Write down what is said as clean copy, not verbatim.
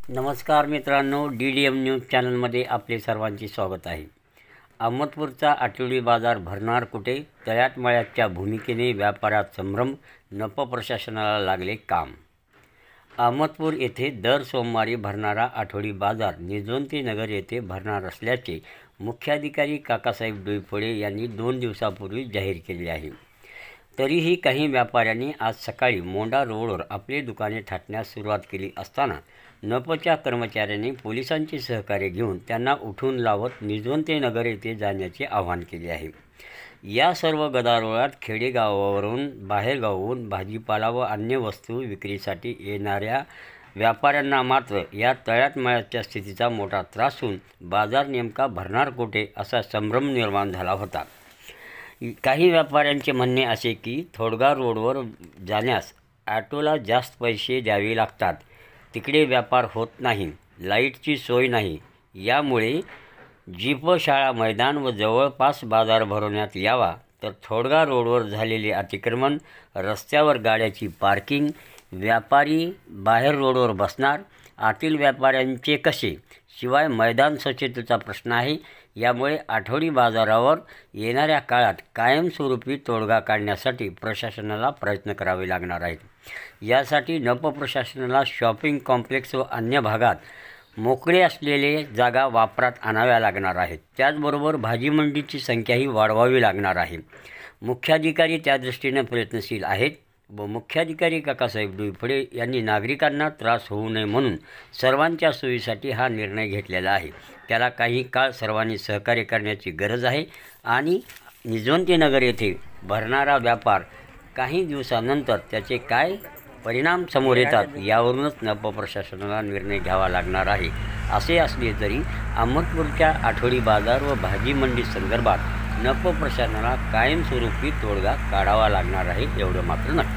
नमस्कार मित्रांनो, DDM news चॅनलमध्ये आपले सर्वांचे स्वागत आहे. अहमदपूरचा आठवडी बाजार भरणार कुठे? तळ्यात मळ्याच्या भूमिकेने व्यापारात संभ्रम, नप प्रशासनाला लागले काम. अहमदपूर येथे दर सोमवारी भरणारा आठवडी बाजार निजोंती नगर येथे भरणार असल्याचे मुख्याधिकारी काकासाहेब डोईफोडे यांनी 2 दिवसापूर्वी जाहीर केले आहे. तरीही काही व्यापाऱ्यांनी आज सकाळी मोंडा रोडवर आपली दुकाने थाटण्यास सुरुवात केली असताना नपच्या कर्मचाऱ्यांनी पोलिसांचे सहकार्य घेऊन त्यांना उठून लावत निजोंती नगर येथे जाण्याचे आवाहन केले आहे. या सर्व गदारोळात खेडेगावावरून बाहेरगावाहून भाजीपाला व अन्य वस्तू विक्रीसाठी येणाऱ्या व्यापाऱ्यांना मात्र या तळ्यात मळ्याच्या स्थितीचा मोठा त्रास होऊन बाजार नेमका भरणार कुठे असा संभ्रम निर्माण झाला होता. काही व्यापाऱ्यांचे म्हणणे असे की थोडगा रोडवर जाण्यास ऑटोला जास्त पैसे द्यावे लागतात, तिकडे व्यापार होत नाही, लाईटची सोय नाही, यामुळे जीप शाळा मैदान व जवळपास बाजार भरवण्यात यावा. तर थोडगा रोडवर झालेले अतिक्रमण, रस्त्यावर गाड्याची पार्किंग, व्यापारी बाहेर रोडवर बसणार, आतील व्यापाऱ्यांचे कसे, शिवाय मैदान स्वच्छतेचा प्रश्न आहे. यामुळे आठवडी बाजारावर येणाऱ्या काळात कायमस्वरूपी तोडगा काढण्यासाठी प्रशासनाला प्रयत्न करावे लागणार आहेत. यासाठी नप प्रशासनाला शॉपिंग कॉम्प्लेक्स व अन्य भागात मोकळे असलेले जागा वापरात आणाव्या लागणार आहेत. त्याचबरोबर भाजी मंडीची संख्याही वाढवावी लागणार आहे. मुख्याधिकारी त्या दृष्टीने प्रयत्नशील आहेत व मुख्याधिकारी काकासाहेब डोईफोडे यांनी नागरिकांना त्रास होऊ नये म्हणून सर्वांच्या सोयीसाठी हा निर्णय घेतलेला आहे. त्याला काही काळ सर्वांनी सहकार्य करण्याची गरज आहे आणि निजोंती नगर येथे भरणारा व्यापार काही दिवसानंतर त्याचे काय परिणाम समोर येतात यावरूनच नप प्रशासनाला निर्णय घ्यावा लागणार आहे. असे असले तरी अहमदपूरच्या आठवडी बाजार व भाजी मंडी संदर्भात नप प्रशासनाला कायमस्वरूपी तोडगा काढावा लागणार आहे, एवढं मात्र नक्की.